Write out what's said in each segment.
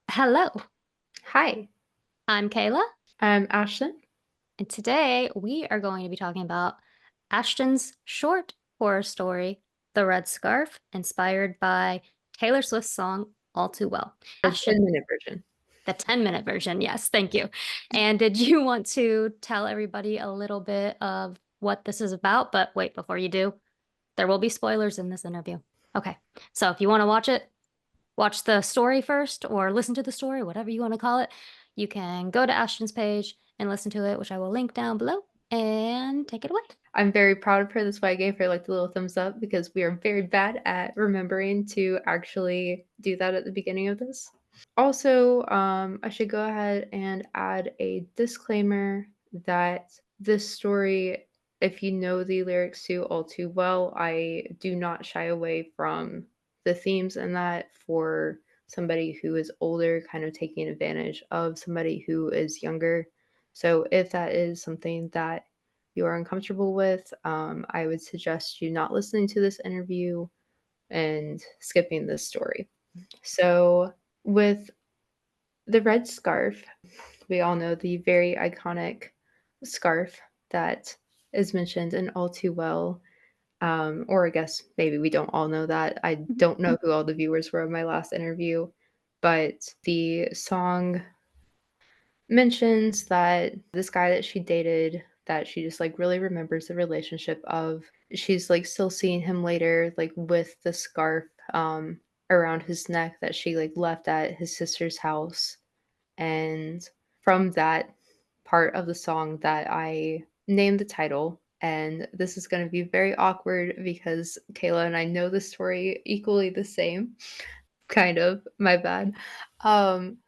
Hello, Hi, I'm Kayla, I'm Ashton. and today we are going to be talking about Ashton's short horror story, The Red Scarf, inspired by Taylor Swift's song All Too Well. The Ashton, 10-minute version. the 10-minute version. Yes, thank you. And did you want to tell everybody a little bit of what this is about? But wait, before you do, there will be spoilers in this interview. Okay, so if you want to watch the story first or listen to the story, whatever you want to call it, you can go to Ashton's page and listen to it, which I will link down below, and take it away. I'm very proud of her. That's why I gave her like the little thumbs up because we are very bad at remembering to actually do that at the beginning of this. Also, I should go ahead and add a disclaimer that this story, if you know the lyrics to All Too Well, I do not shy away from the themes in that for somebody who is older, kind of taking advantage of somebody who is younger. So, if that is something that you are uncomfortable with, I would suggest you not listening to this interview and skipping this story. So, with the red scarf, we all know the very iconic scarf that is mentioned in All Too Well. Or I guess maybe we don't all know that. I don't know who all the viewers were of my last interview, but the song mentions that this guy that she dated, that she just like really remembers the relationship of, she's like still seeing him later, like with the scarf around his neck that she like left at his sister's house. And from that part of the song that I named the title. And this is going to be very awkward because Kayla and I know the story equally the same. Kind of, my bad.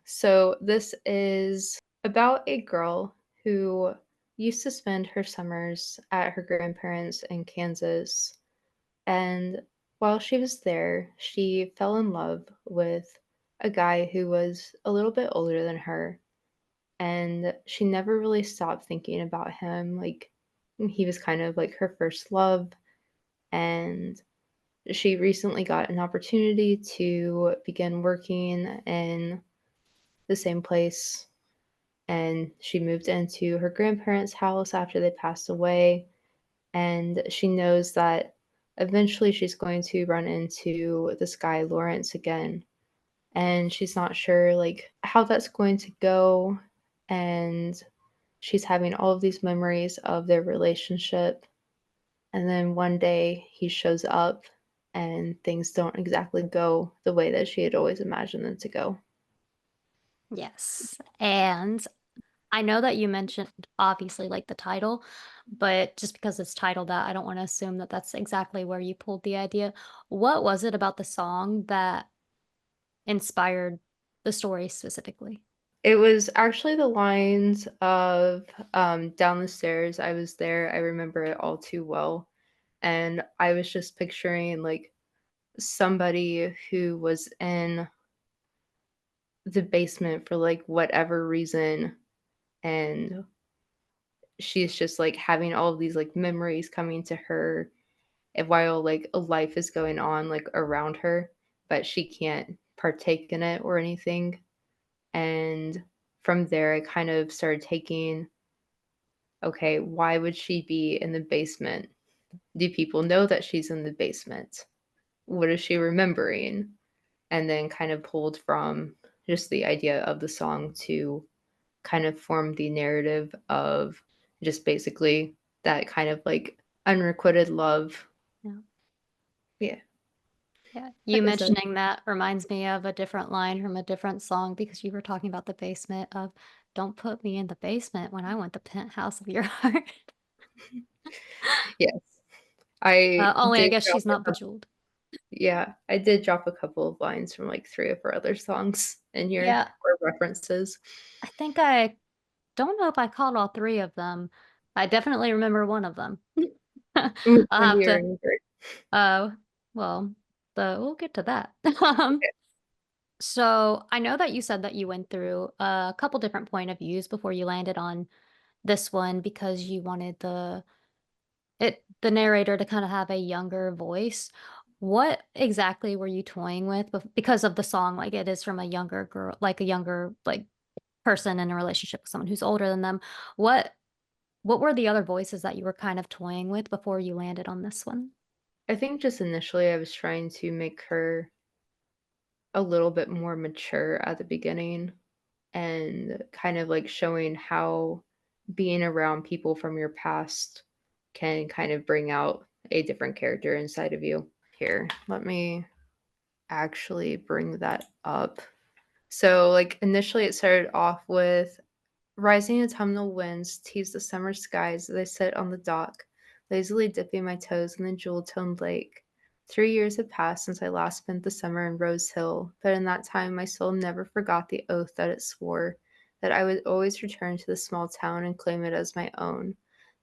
So this is about a girl who used to spend her summers at her grandparents in Kansas. And while she was there, she fell in love with a guy who was a little bit older than her. And she never really stopped thinking about him. Like, he was kind of like her first love. And she recently got an opportunity to begin working in the same place, and she moved into her grandparents' house after they passed away, and she knows that eventually she's going to run into this guy Lawrence again, and she's not sure like how that's going to go, and she's having all of these memories of their relationship. And then one day he shows up and things don't exactly go the way that she had always imagined them to go. Yes. And I know that you mentioned obviously like the title, but just because it's titled that, I don't want to assume that that's exactly where you pulled the idea. What was it about the song that inspired the story specifically? It was actually the lines of down the stairs. I was there. I remember it all too well. And I was just picturing like somebody who was in the basement for like whatever reason. And she's just like having all of these like memories coming to her, and while like a life is going on like around her, but she can't partake in it or anything. And from there, I kind of started taking, okay, why would she be in the basement? Do people know that she's in the basement? What is she remembering? And then kind of pulled from just the idea of the song to kind of form the narrative of just basically that kind of like unrequited love. Yeah. Yeah, Yeah. You like I said. mentioning that reminds me of a different line from a different song because you were talking about the basement of "Don't put me in the basement when I want the penthouse of your heart." Yes. I Only I did guess drop she's a not couple. bejeweled. Yeah, I did drop a couple of lines from like 3 of her other songs in here, Yeah, or references. I think I don't know if I called all three of them. I definitely remember one of them. Which I'll one do have you to, remember? uh, well, we'll get to that. Okay. So I know that you said that you went through a couple different point of views before you landed on this one because you wanted the narrator to kind of have a younger voice. What exactly were you toying with because of the song? Like it is from a younger girl, like a younger like person in a relationship with someone who's older than them. What what were the other voices that you were kind of toying with before you landed on this one? I think just initially I was trying to make her a little bit more mature at the beginning and kind of like showing how being around people from your past can kind of bring out a different character inside of you. Here, let me actually bring that up. So, like, initially it started off with rising autumnal winds tease the summer skies as I sit on the dock, lazily dipping my toes in the jewel-toned lake. 3 years had passed since I last spent the summer in Rose Hill, but in that time my soul never forgot the oath that it swore, that I would always return to the small town and claim it as my own,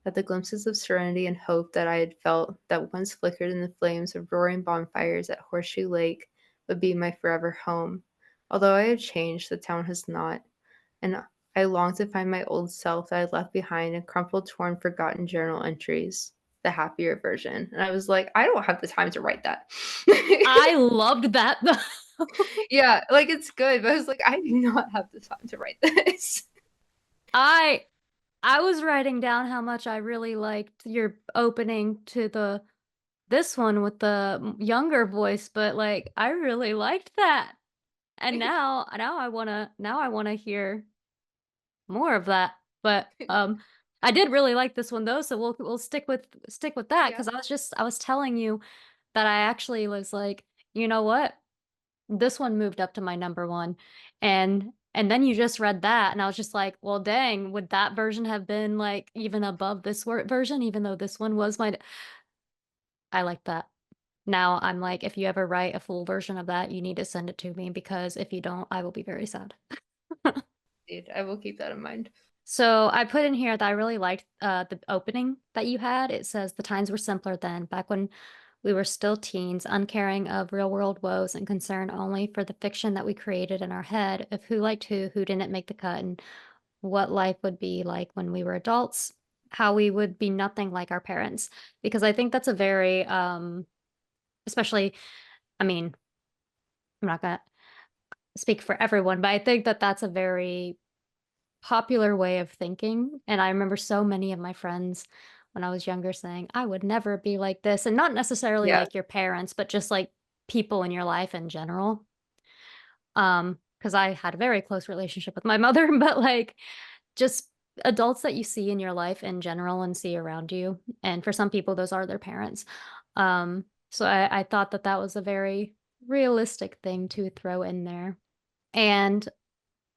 that the glimpses of serenity and hope that I had felt that once flickered in the flames of roaring bonfires at Horseshoe Lake would be my forever home. Although I have changed, the town has not, and I long to find my old self that I left behind in crumpled, torn, forgotten journal entries, the happier version. And I was like, I don't have the time to write that. I loved that though. Yeah, like it's good, but I was like, I do not have the time to write this. I I was writing down how much I really liked your opening to the this one with the younger voice, but like I really liked that. And now I want to hear more of that. But I did really like this one though, so we'll stick with that Yeah. because I was telling you that I actually was like, you know what? This one moved up to my number one. And then you just read that and I was just like, well dang, would that version have been like even above this version even though this one was my I like that. Now I'm like, if you ever write a full version of that, you need to send it to me because if you don't, I will be very sad. Indeed, I will keep that in mind. So I put in here that I really liked the opening that you had. It says the times were simpler then, back when we were still teens, uncaring of real world woes and concerned only for the fiction that we created in our head of who liked who didn't make the cut, and what life would be like when we were adults, how we would be nothing like our parents. Because I think that's a very, especially, I mean, I'm not gonna speak for everyone, but I think that that's a very popular way of thinking, and I remember so many of my friends when I was younger saying, "I would never be like this," and not necessarily Yeah. like your parents, but just like people in your life in general. Because I had a very close relationship with my mother, but like just adults that you see in your life in general and see around you, and for some people, those are their parents. So I thought that that was a very realistic thing to throw in there. And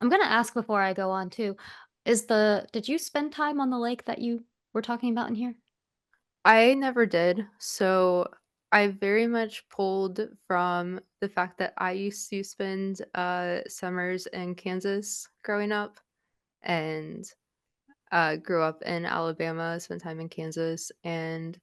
I'm gonna ask before I go on too, did you spend time on the lake that you were talking about in here? I never did. So I very much pulled from the fact that I used to spend summers in Kansas growing up and grew up in Alabama, spent time in Kansas, and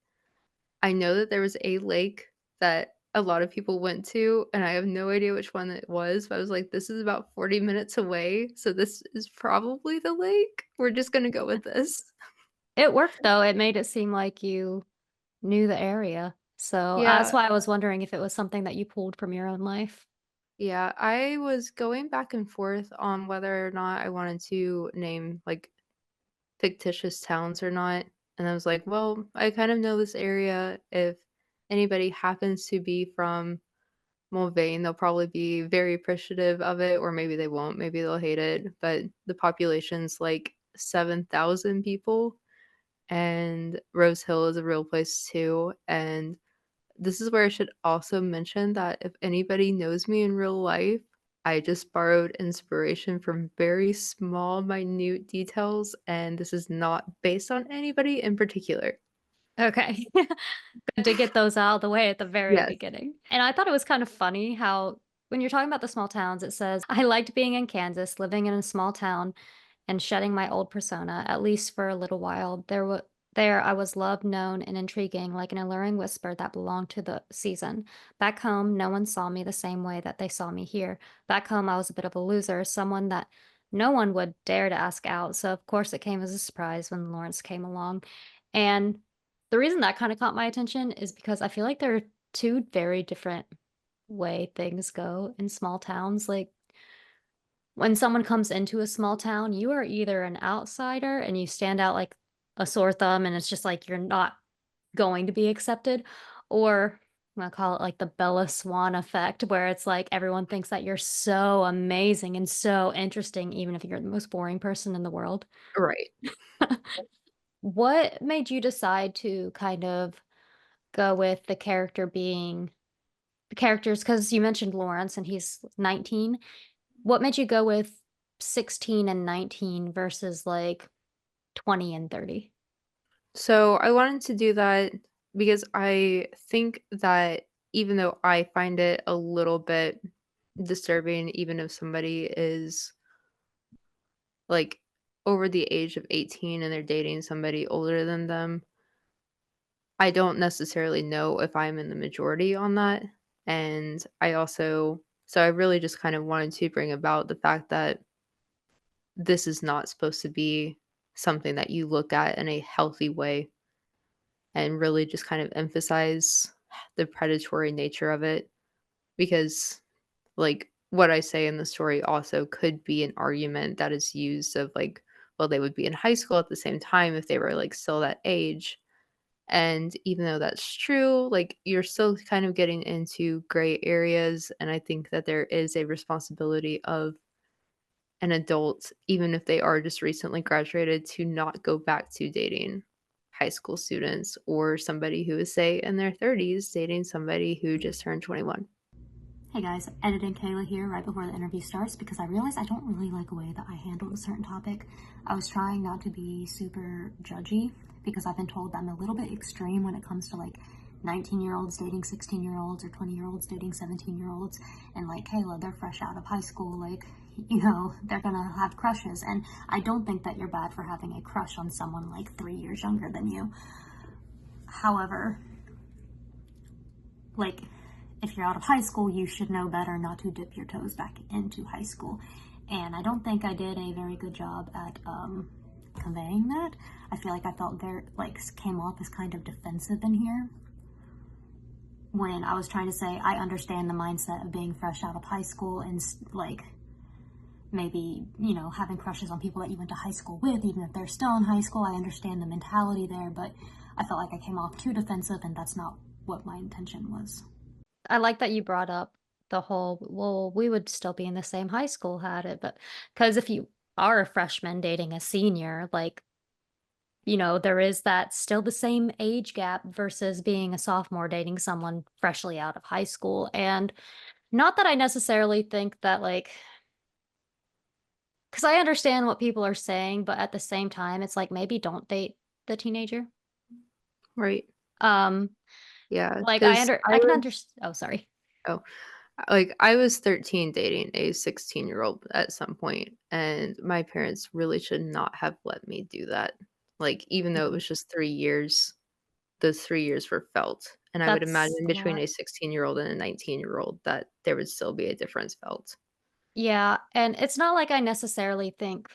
I know that there was a lake that a lot of people went to, and I have no idea which one it was, but I was like, "This is about 40 minutes away, so this is probably the lake. We're just gonna go with this." It worked though, it made it seem like you knew the area. So, that's Yeah, why I was wondering if it was something that you pulled from your own life. yeah, I was going back and forth on whether or not I wanted to name, like, fictitious towns or not, and I was like, "Well, I kind of know this area. If anybody happens to be from Mulvane, they'll probably be very appreciative of it, or maybe they won't, maybe they'll hate it, but the population's like 7,000 people, and Rose Hill is a real place too, and this is where I should also mention that if anybody knows me in real life, I just borrowed inspiration from very small, minute details, and this is not based on anybody in particular. Okay. Good to get those out of the way at the very Yes. beginning. And I thought it was kind of funny how when you're talking about the small towns, it says, "I liked being in Kansas, living in a small town and shedding my old persona, at least for a little while. There I was loved, known, and intriguing, like an alluring whisper that belonged to the season. Back home, no one saw me the same way that they saw me here. Back home, I was a bit of a loser, someone that no one would dare to ask out. So of course it came as a surprise when Lawrence came along. And the reason that kind of caught my attention is because I feel like there are two very different way things go in small towns. Like when someone comes into a small town, you are either an outsider and you stand out like a sore thumb and it's just like you're not going to be accepted, or I'm gonna call it like the Bella Swan effect, where it's like everyone thinks that you're so amazing and so interesting, even if you're the most boring person in the world. Right. What made you decide to kind of go with the characters? Because you mentioned Lawrence and he's 19. What made you go with 16 and 19 versus like 20 and 30? So I wanted to do that because I think that even though I find it a little bit disturbing, even if somebody is like over the age of 18 and they're dating somebody older than them, I don't necessarily know if I'm in the majority on that. And I really just kind of wanted to bring about the fact that this is not supposed to be something that you look at in a healthy way and really just kind of emphasize the predatory nature of it because like what I say in the story also could be an argument that is used of like, well, they would be in high school at the same time if they were like still that age. And even though that's true, like you're still kind of getting into gray areas. And I think that there is a responsibility of an adult, even if they are just recently graduated, to not go back to dating high school students or somebody who is, say, in their 30s dating somebody who just turned 21. Hey guys, editing Kayla here right before the interview starts because I realized I don't really like a way that I handled a certain topic. I was trying not to be super judgy because I've been told that I'm a little bit extreme when it comes to like 19-year-olds dating 16-year-olds or 20-year-olds dating 17-year-olds. And like Kayla, they're fresh out of high school, like, they're gonna have crushes. And I don't think that you're bad for having a crush on someone like 3 years younger than you. However, like, if you're out of high school, you should know better not to dip your toes back into high school. And I don't think I did a very good job at conveying that. I feel like I felt very, like, came off as kind of defensive in here when I was trying to say I understand the mindset of being fresh out of high school and, like, maybe, having crushes on people that you went to high school with, even if they're still in high school. I understand the mentality there, but I felt like I came off too defensive, and that's not what my intention was. I like that you brought up the whole, well, we would still be in the same high school had it, but because if you are a freshman dating a senior, like, there is that still the same age gap versus being a sophomore dating someone freshly out of high school. And not that I necessarily think that, like, because I understand what people are saying, but at the same time, it's like maybe don't date the teenager. Right. Um, Yeah. like Because I can understand. Oh, sorry. oh, like I was 13 dating a 16-year-old at some point, and my parents really should not have let me do that. Like, even though it Mhm. was just 3 years, those 3 years were felt. And I would That's imagine a between lot. a 16-year-old and a 19-year-old that there would still be a difference felt. Yeah, and it's not like I necessarily think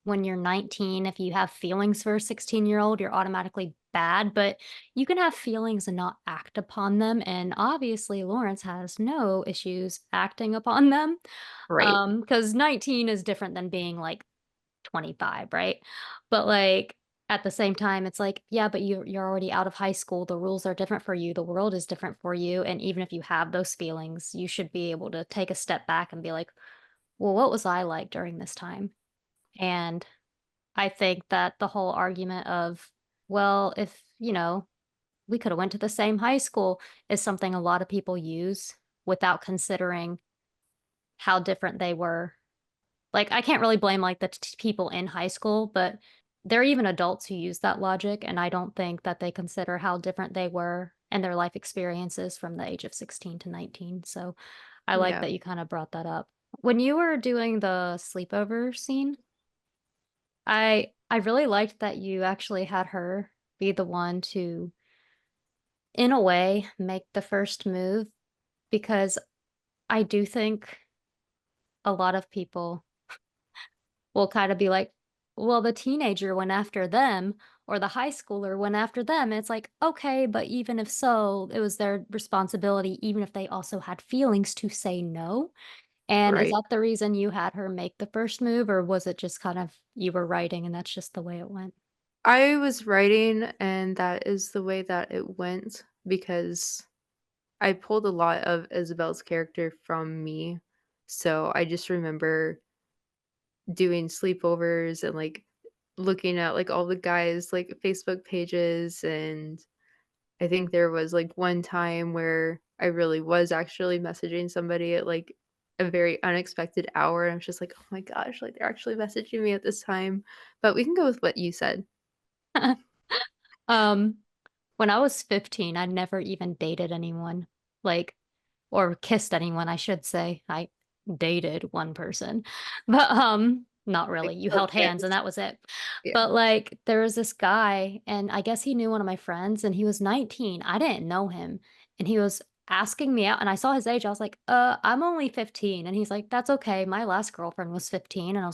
when you're 19, if you have feelings for a 16-year-old, you're automatically bad, but you can have feelings and not act upon them. And obviously, Lawrence has no issues acting upon them. Right. Because 19 is different than being like 25, right? But like at the same time, it's like, yeah, but you're already out of high school. The rules are different for you. The world is different for you. And even if you have those feelings, you should be able to take a step back and be like, well, what was I like during this time? And I think that the whole argument of, well, if, we could have went to the same high school is something a lot of people use without considering how different they were. Like, I can't really blame like the people in high school, but there are even adults who use that logic, and I don't think that they consider how different they were and their life experiences from the age of 16 to 19. So I like Yeah. that you kind of brought that up. When you were doing the sleepover scene, I really liked that you actually had her be the one to, in a way, make the first move because I do think a lot of people will kind of be like, well, the teenager went after them. or the high schooler went after them. And it's like, okay, but even if so, it was their responsibility, even if they also had feelings, to say no. And is Right. that the reason you had her make the first move, or was it just kind of you were writing and that's just the way it went? I was writing, and that is the way that it went because I pulled a lot of Isabel's character from me. So I just remember doing sleepovers and like looking at like all the guys like Facebook pages, and I think there was like one time where I really was actually messaging somebody at like a very unexpected hour. And I was just like, oh my gosh, like they're actually messaging me at this time. But we can go with what you said. Um, when I was 15, I never even dated anyone, like, or kissed anyone, I should say. I dated one person, but not Like, really. You oh, held hands and yes. that was it. Yeah. But like, there was this guy, and I guess he knew one of my friends, and he was 19. I didn't know him, and he was asking me out, and I saw his age. I was like, I'm only 15. And he's like, that's okay. My last girlfriend was 15. And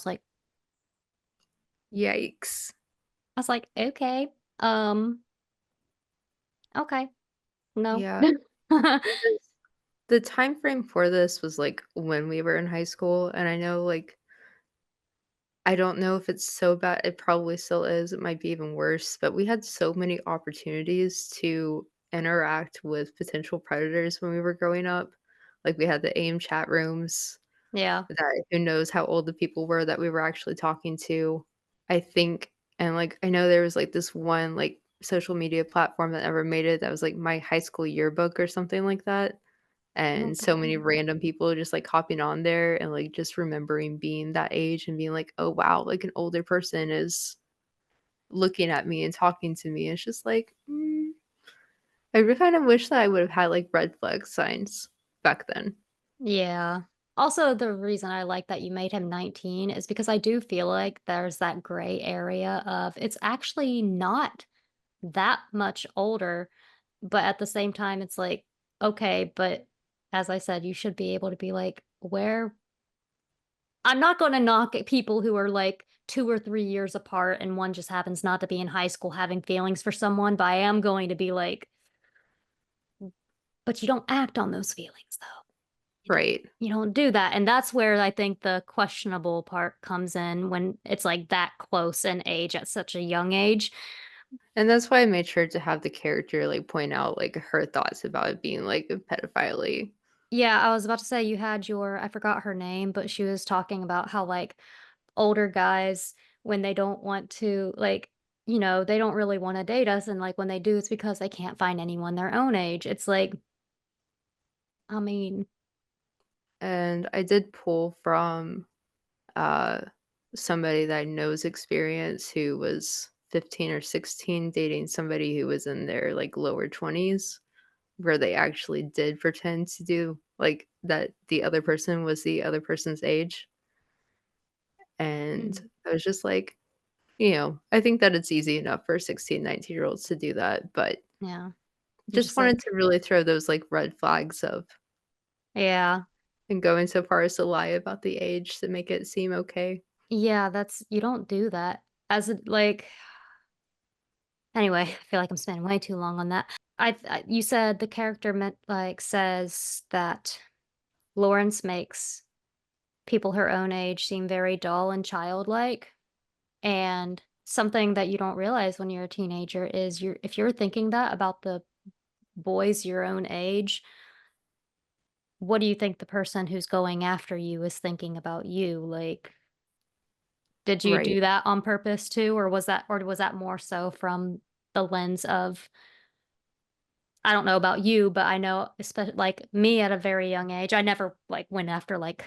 Yikes. I was like, okay, um, okay, no. Yeah. Because the time frame for this was like when we were in high school. And I know like I don't know if it's so bad. It probably still is. It might be even worse. But we had so many opportunities to interact with potential predators when we were growing up. Like we had the AIM chat rooms Yeah. that who knows how old the people were that we were actually talking to. I think, and like I know there was like this one like social media platform that never made it that was like my high school yearbook or something like that. And so Okay. many random people just, like, hopping on there and, like, just remembering being that age and being like, "Oh, wow, like, an older person is looking at me and talking to me." It's just like, I kind of wish that I would have had, like, red flag signs back then. Yeah. Also, the reason I like that you made him 19 is because I do feel like there's that gray area of it's actually not that much older, but at the same time, it's like, okay, but as I said, you should be able to be like, where I'm not going to knock at people who are like 2 or 3 years apart and one just happens not to be in high school having feelings for someone, but I am going to be like, but you don't act on those feelings though. You don't Right. you don't do that, and that's where I think the questionable part comes in when it's, like, that close in age at such a young age. And that's why I made sure to have the character, like, point out, like, her thoughts about it being, like, a pedophilia. Yeah, I was about to say you had your I forgot her name, but she was talking about how, like, older guys, when they don't want to, like, they don't really wanna date us, and, like, when they do, it's because they can't find anyone their own age. It's like, I mean, And I did pull from uh, somebody that knows experience who was 15 or 16 dating somebody who was in their like lower 20s, where they actually did pretend to do like that the other person was the other person's age. And mm, I was just like, I think that it's easy enough for 16, 19-year-olds to do that, but yeah. You're just just like wanted to really throw those like red flags of yeah. and going so far as to lie about the age to make it seem okay. Yeah, that's you don't do that. As a like Anyway, I feel like I'm spending way too long on that. You said the character meant like says that Lawrence makes people her own age seem very dull and childlike, and something that you don't realize when you're a teenager is if you're thinking that about the boys your own age, what do you think the person who's going after you is thinking about you? Like, did you Right. do that on purpose too, or was that more so from the lens of I don't know about you, but I know especially like me at a very young age, I never like went after like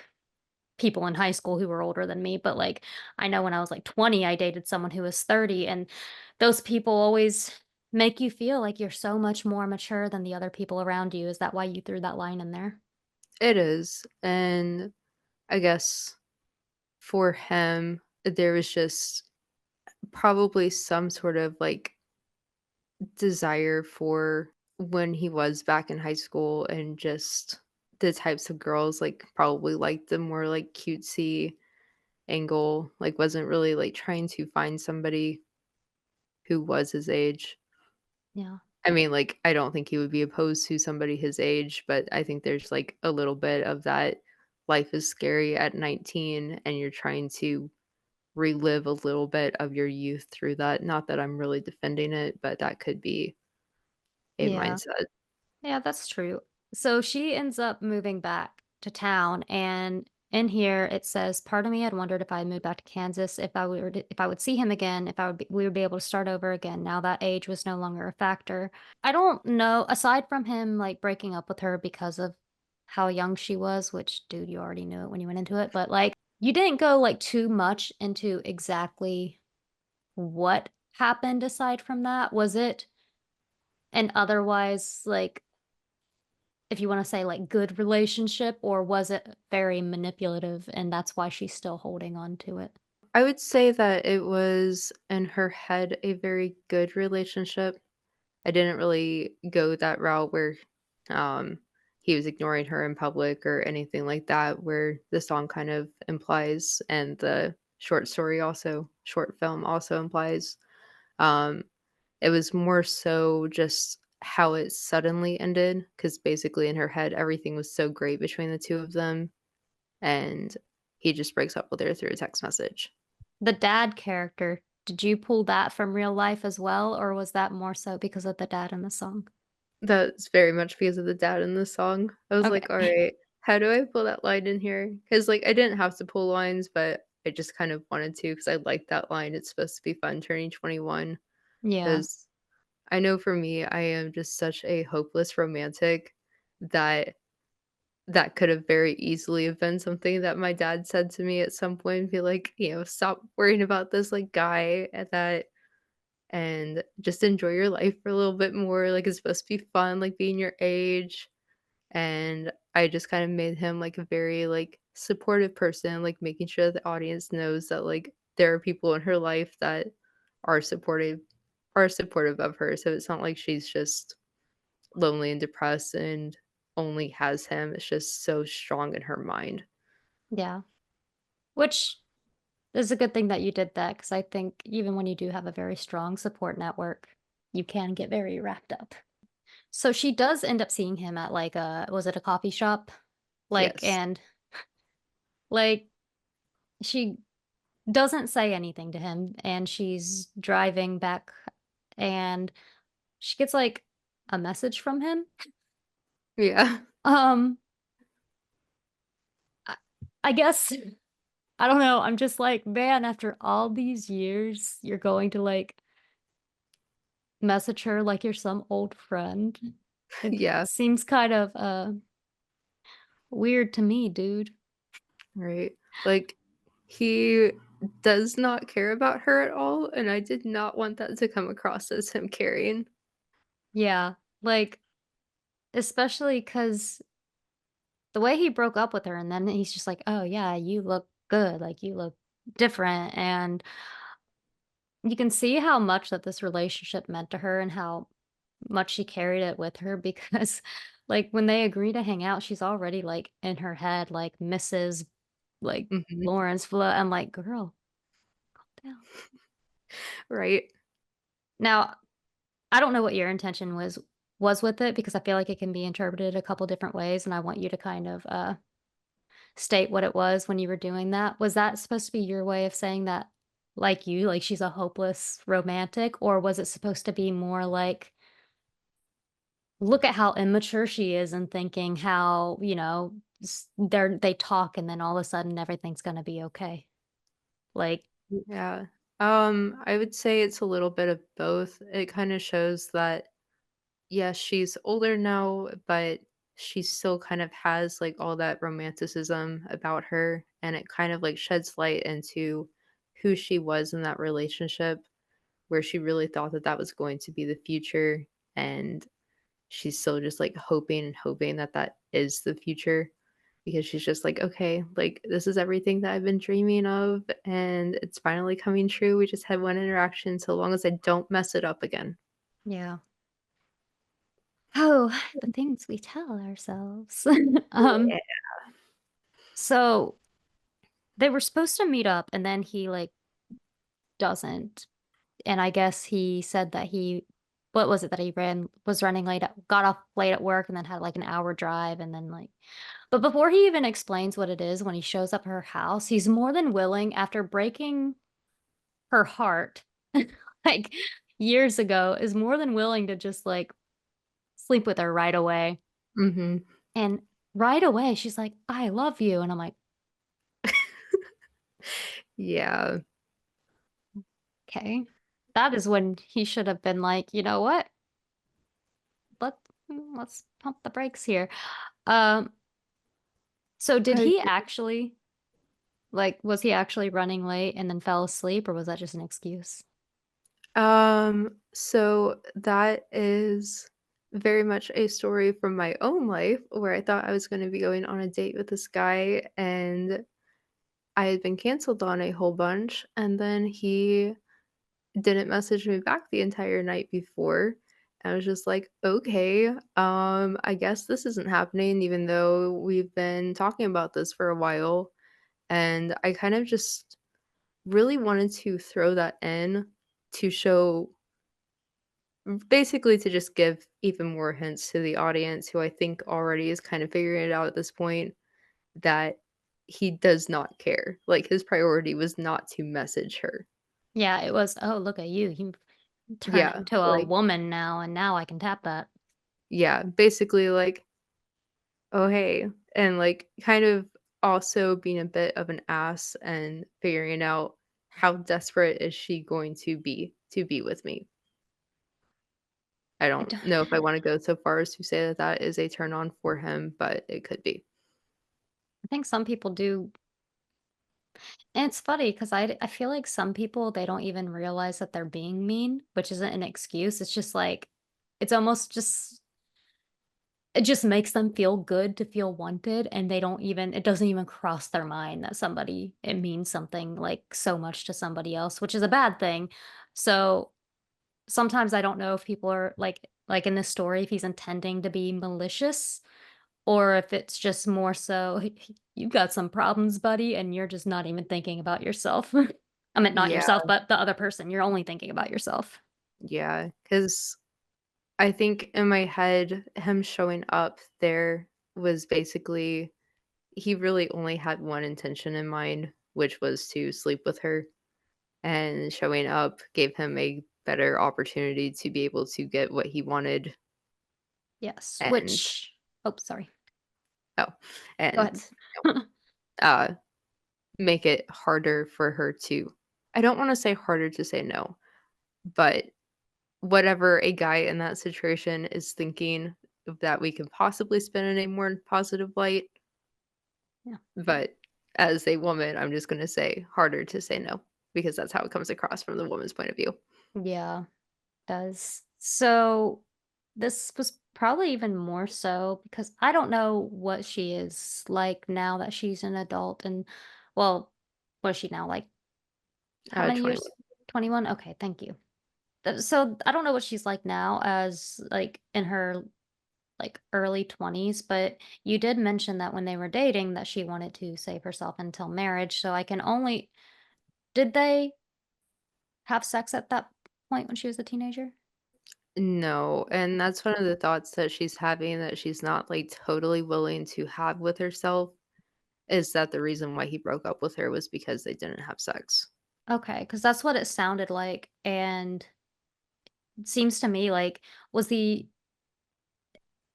people in high school who were older than me, but like I know when I was like 20, I dated someone who was 30 and those people always make you feel like you're so much more mature than the other people around you. Is that why you threw that line in there? It is. And I guess for him, there was just probably some sort of, like, desire for when he was back in high school and just the types of girls, like, probably liked the more, like, cutesy angle, like, wasn't really, like, trying to find somebody who was his age. Yeah. I mean, like, I don't think he would be opposed to somebody his age, but I think there's, like, a little bit of that life is scary at 19 and you're trying to relive a little bit of your youth through that. Not that I'm really defending it, but that could be a Yeah. mindset. Yeah, that's true. So she ends up moving back to town, and in here it says, "Part of me had wondered if I moved back to Kansas, if I would see him again, if we would be able to start over again. Now that age was no longer a factor." I don't know, aside from him like breaking up with her because of how young she was, which, dude, you already knew it when you went into it, but like you didn't go like too much into exactly what happened aside from that. Was it an otherwise like, if you wanna say, like, good relationship, or was it very manipulative and that's why she's still holding on to it? I would say that it was, in her head, a very good relationship. I didn't really go that route where, um, he was ignoring her in public or anything like that, where the song kind of implies, and the short film also implies. Um, it was more so just how it suddenly ended, because basically in her head, everything was so great between the 2 of them, and he just breaks up with her through a text message. The dad character, did you pull that from real life as well, or was that more so because of the dad in the song? That's very much because of the dad in the song. I was like, Okay. "Alright, how do I pull that line in here?" Because like, I didn't have to pull lines, but I just kind of wanted to because I liked that line, "It's supposed to be fun turning 21." Yeah. Because I know for me, I am just such a hopeless romantic that that could have very easily have been something that my dad said to me at some point, be like, "Stop worrying about this, like, guy at that and just enjoy your life for a little bit more, like, it's supposed to be fun, like, being your age." And I just kind of made him, like, a very, like, supportive person, like, making sure the audience knows that, like, there are people in her life that are supportive supportive of her, so it's not like she's just lonely and depressed and only has him, it's just so strong in her mind. Yeah. Which is a good thing that you did that, because I think even when you do have a very strong support network, you can get very wrapped up. So she does end up seeing him at, like, a was it a coffee shop? Like, Yes. and, like, she doesn't say anything to him, and she's driving back, and she gets, like, a message from him. Yeah. Um, I I guess I don't know, I'm just like, "Man, after all these years, you're going to, like, message her like you're some old friend?" It Yeah, seems kind of, weird to me, dude. right. Like, he does not care about her at all, and I did not want that to come across as him caring. Yeah, like, especially because the way he broke up with her, and then he's just like, "Oh, yeah, you look good, like, you look different," and you can see how much that this relationship meant to her and how much she carried it with her because, like, when they agree to hang out, she's already, like, in her head, like, Mrs. like, Mhm. Lawrence Flo I'm like, "Girl, calm down." Right. Now, I don't know what your intention was with it because I feel like it can be interpreted a couple different ways, and I want you to kind of, state what it was when you were doing that. Was that supposed to be your way of saying that, like you, like she's a hopeless romantic, or was it supposed to be more like, look at how immature she is and thinking how, they talk and then all of a sudden everything's gonna be okay. Like, Yeah. I would say it's a little bit of both. It kinda shows that, yes, she's older now, but she still kind of has, like, all that romanticism about her, and it kind of, like, sheds light into who she was in that relationship, where she really thought that that was going to be the future, and she's still just, like, hoping and hoping that that is the future because she's just like, "Okay, like, this is everything that I've been dreaming of, and it's finally coming true. We just had one interaction, so long as I don't mess it up again." yeah. Oh, the things we tell ourselves. Yeah. So they were supposed to meet up and then he like doesn't. and I guess he said that what was it that he was running late, got off late at work and then had like an hour drive and then like, but before he even explains what it is, when he shows up at her house, he's more than willing after breaking her heart, like years ago, is more than willing to just like sleep with her right away. Mhm. And right away, she's like, I love you. And I'm like, Yeah. okay. That is when he should have been like, you know what? Let, let's pump the brakes here. Um, so did I he actually, like, was he actually running late and then fell asleep, or was that just an excuse? So that is very much a story from my own life where I thought I was gonna be going on a date with this guy, and I had been canceled on a whole bunch, and then he didn't message me back the entire night before. I was just like, "Okay, I guess this isn't happening even though we've been talking about this for a while." And I kind of just really wanted to throw that in to show basically to just give even more hints to the audience who I think already is kind of figuring it out at this point that he does not care. Like, his priority was not to message her. Yeah, it was, oh, look at you. You turned Yeah, into a like woman now, and now I can tap that. yeah, basically like, "Oh, hey," and, like, kind of also being a bit of an ass and figuring out how desperate is she going to be with me. I I don't don't, know if I wanna go so far as to say that that is a turn on for him, but it could be. I think some people do. And it's funny because I feel like some people, they don't even realize that they're being mean, which isn't an excuse. It's just like, it's almost just, it just makes them feel good to feel wanted. And they don't even, it doesn't even cross their mind that somebody, it means something like so much to somebody else, which is a bad thing. So sometimes I don't know if people are like in this story, if he's intending to be malicious or if it's just more so, "You've got some problems, buddy, and you're just not even thinking about yourself." I meant not Yeah, yourself, but the other person. You're only thinking about yourself. yeah, because I think in my head, him showing up there was basically he really only had one intention in mind, which was to sleep with her, and showing up gave him a better opportunity to be able to get what he wanted Yes, and which oh, sorry. oh, Go and, ahead. uh, make it harder for her to I don't wanna say harder to say no, but whatever a guy in that situation is thinking that we could possibly spin in a more positive light, Yeah. but as a woman, I'm just gonna say harder to say no, because that's how it comes across from the woman's point of view. Yeah, does. So this was probably even more so because I don't know what she is like now that she's an adult and well, what is she now? Like how many 21. years? 21? Okay, thank you. So I don't know what she's like now as like in her like early 20s, but you did mention that when they were dating that she wanted to save herself until marriage. So I can only did they have sex at that point when she was a teenager? No, and that's one of the thoughts that she's having that she's not, like, totally willing to have with herself, is that the reason why he broke up with her was because they didn't have sex. Okay, because that's what it sounded like. And it seems to me like was the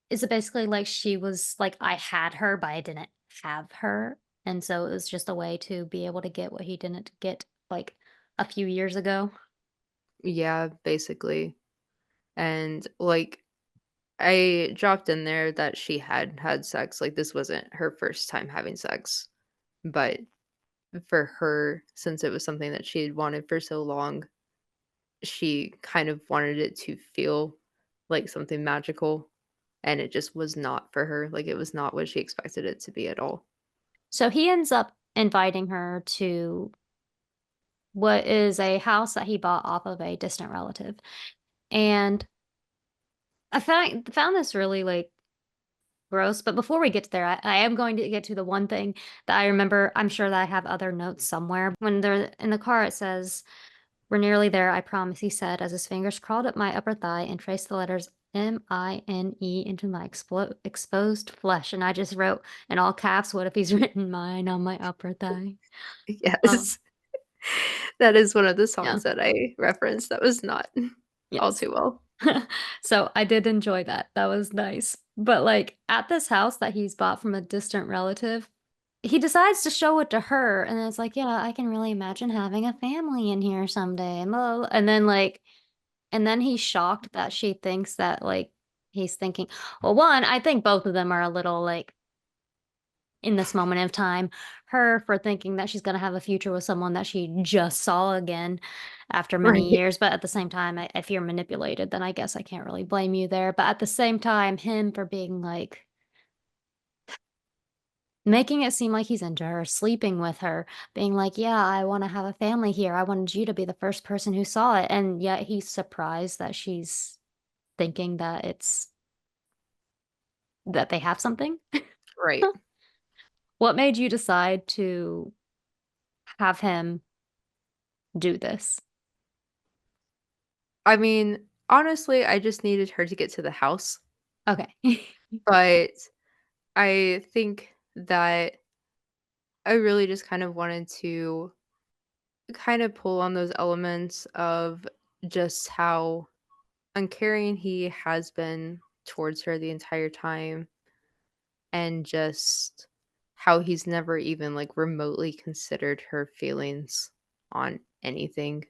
is it basically like she was like I had her, but I didn't have her? And so it was just a way to be able to get what he didn't get like a few years ago. Yeah, basically, and, like, I dropped in there that she had had sex, like, this wasn't her first time having sex, but for her, since it was something that she had wanted for so long, she kind of wanted it to feel like something magical, and it just was not for her, like, it was not what she expected it to be at all. So he ends up inviting her to what is a house that he bought off of a distant relative. And I found this really like gross. But before we get to there, I am going to get to the one thing that I remember. I'm sure that I have other notes somewhere. When they're in the car, it says We're nearly there, I promise, he said as his fingers crawled up my upper thigh and traced the letters MINE into my exposed flesh. And I just wrote in all caps, what if he's written mine on my upper thigh? Um, Yes. That is one of the yeah, songs that I referenced that was not all yes. too well. So I did enjoy that. That was nice. But like at this house that he's bought from a distant relative, he decides to show it to her, and it's like, yeah, I can really imagine having a family in here someday. And blah, blah, blah. And then he's shocked that she thinks that like he's thinking, well, one, I think both of them are a little like in this moment of time, her for thinking that she's gonna have a future with someone that she just saw again after many Right. years. But at the same time, if you're manipulated, then I guess I can't really blame you there. But at the same time, him for being like making it seem like he's into her, sleeping with her, being like, yeah, I want to have a family here. I wanted you to be the first person who saw it. And yet he's surprised that she's thinking that it's that they have something. Right. What made you decide to have him do this? I mean, honestly, I just needed her to get to the house, Okay. but I think that I really just kind of wanted to kind of pull on those elements of just how uncaring he has been towards her the entire time, and just how he's never even like remotely considered her feelings on anything,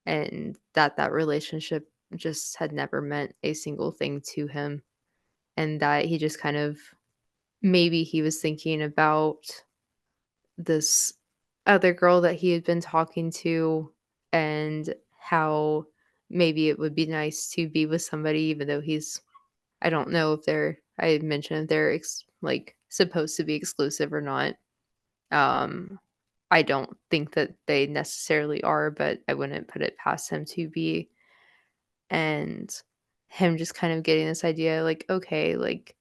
and that relationship just had never meant a single thing to him, and that he just kind of maybe he was thinking about this other girl that he had been talking to, and how maybe it would be nice to be with somebody even though he's, I don't know if they're, I had mentioned if they're like supposed to be exclusive or not. Um I don't think that they necessarily are, but I wouldn't put it past him to be. And him just kind of getting this idea like, okay, like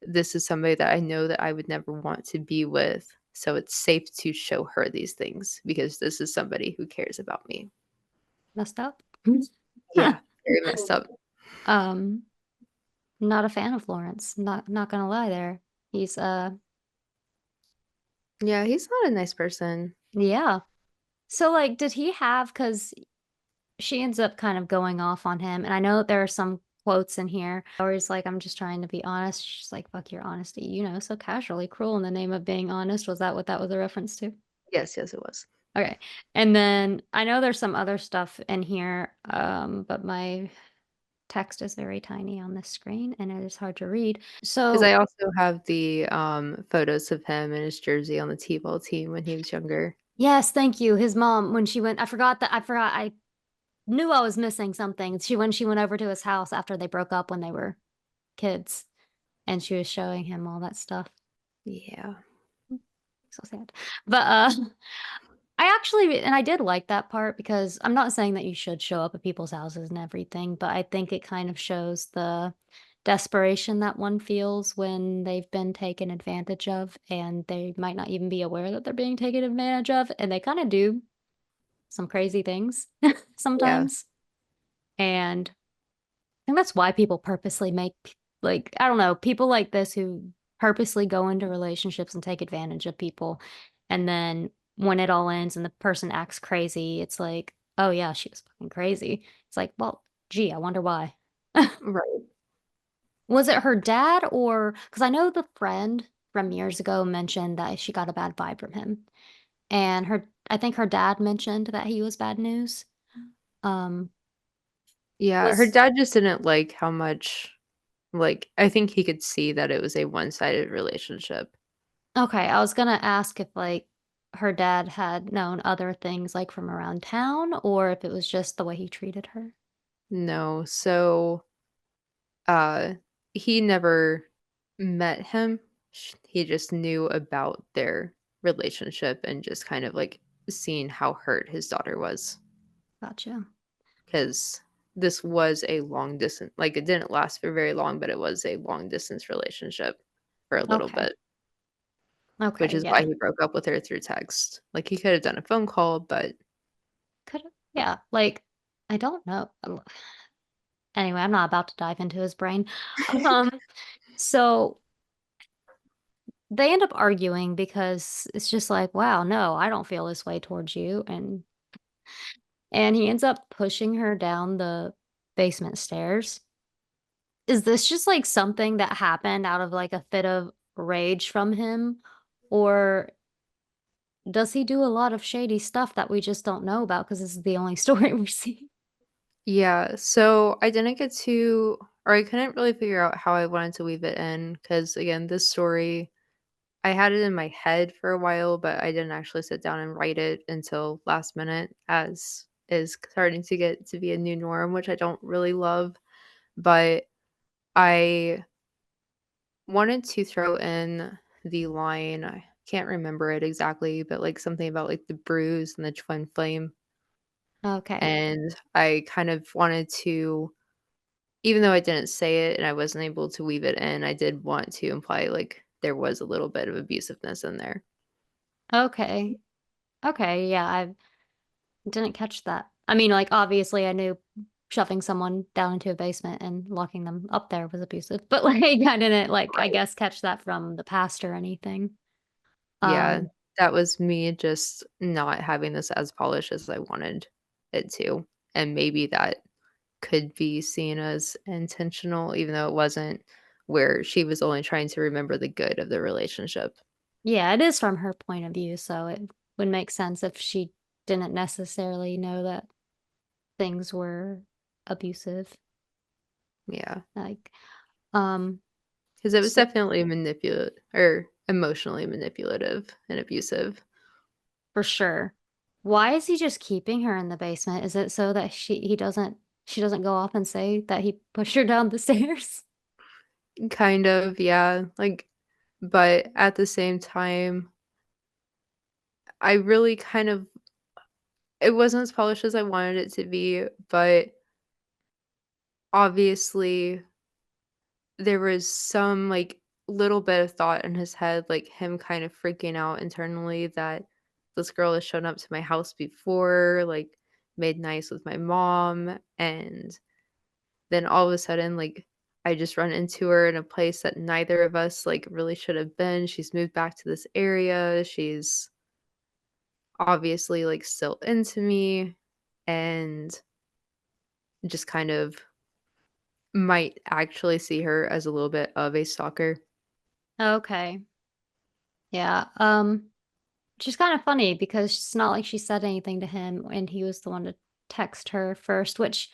this is somebody that I know that I would never want to be with. So it's safe to show her these things because this is somebody who cares about me. Messed up. Yeah, very messed up. Um, not a fan of Lawrence. Not gonna lie there. He's Yeah, he's not a nice person. yeah. So like did he have because she ends up kind of going off on him, and I know that there are some quotes in here where he's like, I'm just trying to be honest. She's like, fuck your honesty, so casually cruel in the name of being honest. Was that what that was a reference to? Yes, yes, it was. Okay. And then I know there's some other stuff in here, but my text is very tiny on this screen and it is hard to read. Because So I also have the photos of him in his jersey on the T-ball team when he was younger. yes, thank you. His mom, when she went, I knew I was missing something. When she went over to his house after they broke up when they were kids, and she was showing him all that stuff. Yeah. So sad. But I actually, and I did like that part because I'm not saying that you should show up at people's houses and everything, but I think it kind of shows the desperation that one feels when they've been taken advantage of and they might not even be aware that they're being taken advantage of, and they kind of do some crazy things Yeah. sometimes. And think that's why people purposely make, like, I don't know, people like this who purposely go into relationships and take advantage of people. And then when it all ends and the person acts crazy, it's like, oh yeah, she was fucking crazy. It's like, well, gee, I wonder why. Right. Was it her dad or because I know the friend from years ago mentioned that she got a bad vibe from him. And I think her dad mentioned that he was bad news. Um, Yeah, her was dad just didn't like how much, like, I think he could see that it was a one-sided relationship. Okay, I was gonna ask if like her dad had known other things like from around town or if it was just the way he treated her. No, so, uh, he never met him. He just knew about their relationship and just kind of, like, seeing how hurt his daughter was, Gotcha. because this was a long distance, like, it didn't last for very long, but it was a long distance relationship for a little Okay. bit, which Okay, is why yeah. he broke up with her through text. Like, he could have done a phone call, but Could have. Yeah, like, I don't know. Anyway, I'm not about to dive into his brain. Um, so they end up arguing because it's just like, wow, no, I don't feel this way towards you. And he ends up pushing her down the basement stairs. Is this just like something that happened out of like a fit of rage from him? Or does he do a lot of shady stuff that we just don't know about because this is the only story we're seeing? Yeah, so I didn't get to or I couldn't really figure out how I wanted to weave it in because again, this story I had it in my head for a while, but I didn't actually sit down and write it until last minute, as is starting to get to be a new norm, which I don't really love. But I wanted to throw in the line, I can't remember it exactly, but like something about like the bruise and the twin flame. Okay. And I kind of wanted to, even though I didn't say it and I wasn't able to weave it in, I did want to imply like there was a little bit of abusiveness in there. Okay. Okay. Yeah, I didn't catch that. I mean, like, obviously, I knew shoving someone down into a basement and locking them up there was abusive, but like, I didn't, like, I Right. guess catch that from the past or anything. Yeah, Um, that was me just not having this as polished as I wanted it to, and maybe that could be seen as intentional even though it wasn't, where she was only trying to remember the good of the relationship. yeah, it is from her point of view, so it would make sense if she didn't necessarily know that things were abusive. Yeah, Like, um, because it was so definitely manipulative or emotionally manipulative and abusive. for sure. Why is he just keeping her in the basement? Is it so that she doesn't go off and say that he pushed her down the stairs? Kind of, yeah, like but at the same time, I really kind of it wasn't as polished as I wanted it to be, but obviously there was some, like, little bit of thought in his head, like, him kind of freaking out internally that this girl has shown up to my house before, like, made nice with my mom, and then all of a sudden, like, I just run into her in a place that neither of us, like, really should have been. She's moved back to this area, she's obviously, like, still into me, and just kind of might actually see her as a little bit of a stalker. Okay. Yeah. Which is kind of funny because it's not like she said anything to him and he was the one to text her first, which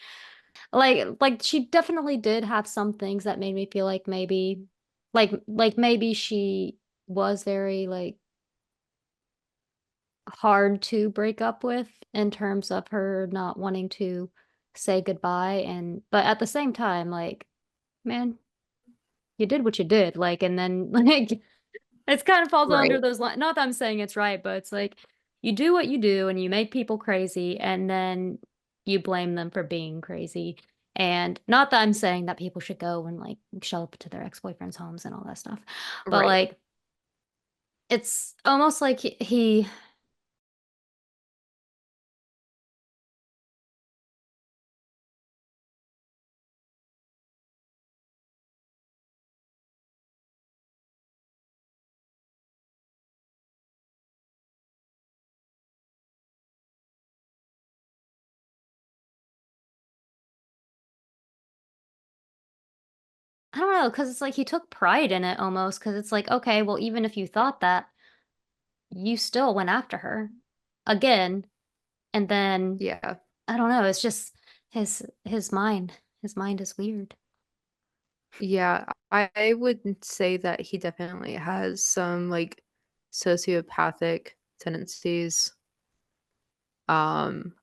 like she definitely did have some things that made me feel like maybe like maybe she was very like hard to break up with in terms of her not wanting to say goodbye and but at the same time like man, you did what you did like and then like it's kind of falls Right, under those lines. Not that I'm saying it's right, but it's like you do what you do and you make people crazy and then you blame them for being crazy. And not that I'm saying that people should go and like show up to their ex-boyfriends' homes and all that stuff. But right. like it's almost like he I don't know, because it's like he took pride in it almost, because it's like, okay, well, even if you thought that, you still went after her again. And then Yeah. I don't know, it's just his mind is weird. Yeah, I would say that he definitely has some, like, sociopathic tendencies.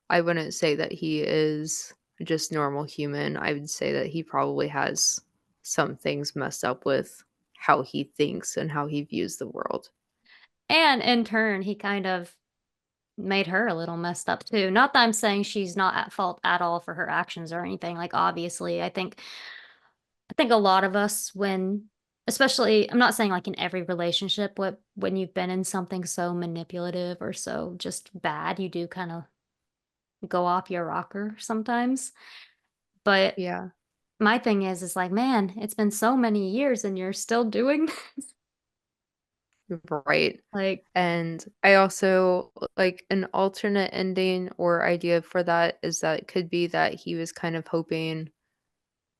I wouldn't say that he is just normal human. I would say that he probably has some things messed up with how he thinks and how he views the world. And in turn, he kind of made her a little messed up too. Not that I'm saying she's not at fault at all for her actions or anything. Like obviously, I think a lot of us when especially I'm not saying like in every relationship, what when you've been in something so manipulative or so just bad, you do kind of go off your rocker sometimes. But Yeah. my thing is like, man, it's been so many years and you're still doing this. Right. Like, And I also like an alternate ending or idea for that is that it could be that he was kind of hoping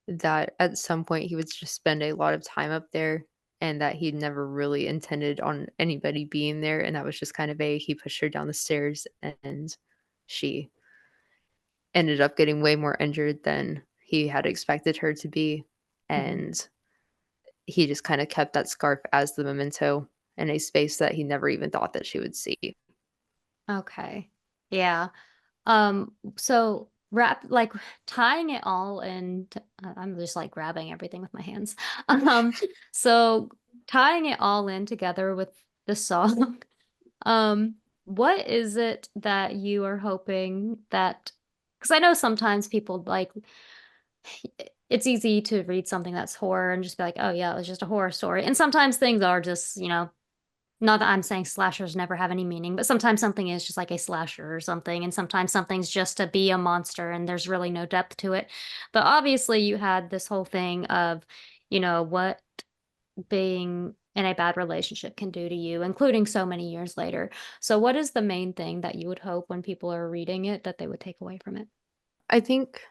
that at some point he would just spend a lot of time up there and that he never really intended on anybody being there. And that was just kind of he pushed her down the stairs and she ended up getting way more injured than he had expected her to be. mhm, And he just kind of kept that scarf as the memento in a space that he never even thought that she would see. okay. Yeah. So wrap like tying it all in I'm just like grabbing everything with my hands. Um, so tying it all in together with the song, um, what is it that you are hoping that because I know sometimes people like it's easy to read something that's horror and just be like, oh yeah, it was just a horror story. And sometimes things are just, not that I'm saying slashers never have any meaning, but sometimes something is just like a slasher or something, and sometimes something's just to be a monster and there's really no depth to it. But obviously, you had this whole thing of, what being in a bad relationship can do to you, including so many years later. So, what is the main thing that you would hope when people are reading it that they would take away from it? I think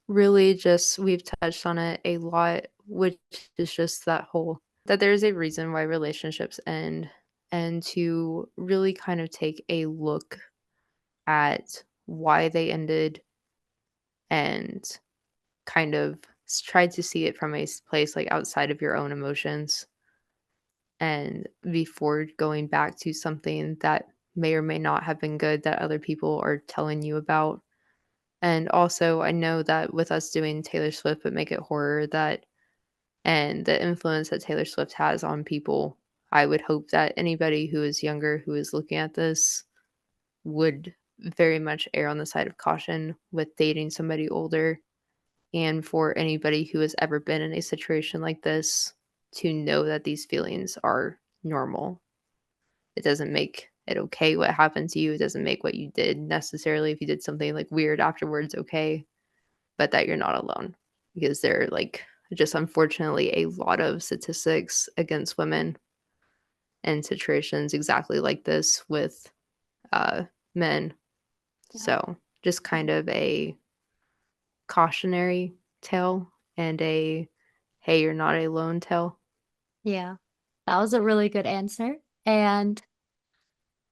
really just we've touched on it a lot, which is just that whole that there's a reason why relationships end and to really kind of take a look at why they ended and kind of try to see it from a place like outside of your own emotions and before going back to something that may or may not have been good that other people are telling you about. And also, I know that with us doing Taylor Swift but Make It Horror, that and the influence that Taylor Swift has on people, I would hope that anybody who is younger who is looking at this would very much err on the side of caution with dating somebody older. And for anybody who has ever been in a situation like this to know that these feelings are normal. It doesn't make it okay what happened to you. It doesn't make what you did necessarily if you did something like weird afterwards okay, but that you're not alone because there are like just unfortunately a lot of statistics against women in situations exactly like this with uh men. Yeah. So just kind of a cautionary tale and a hey, you're not alone tale. Yeah. That was a really good answer. And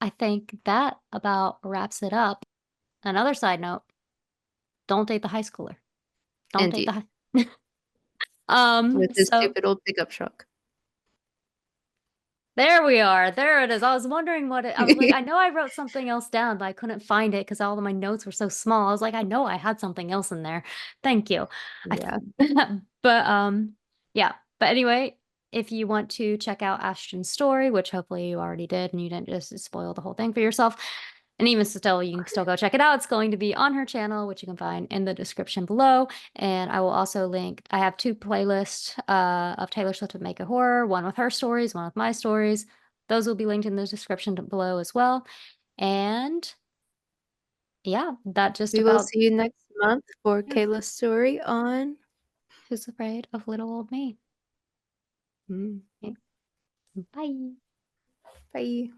I think that about wraps it up. Another side note, don't date the high schooler. Don't date the Indeed. high. With his So stupid old pickup truck. there we are. There it is. I was wondering I was like, I know I wrote something else down, but I couldn't find it because all of my notes were so small. I was like, I know I had something else in there. Thank you. I, Yeah. but yeah. But anyway, if you want to check out Ashton's story, which hopefully you already did, and you didn't just spoil the whole thing for yourself, and even still, you can still go check it out. It's going to be on her channel, which you can find in the description below. And I will also link, I have two playlists of Taylor Swift with Make a Horror, one with her stories, one with my stories. Those will be linked in the description below as well. And yeah, that just We will about, see you next month for yeah, Kayla's story on Who's Afraid of Little Old Me. mm, Yeah. Bye. bye.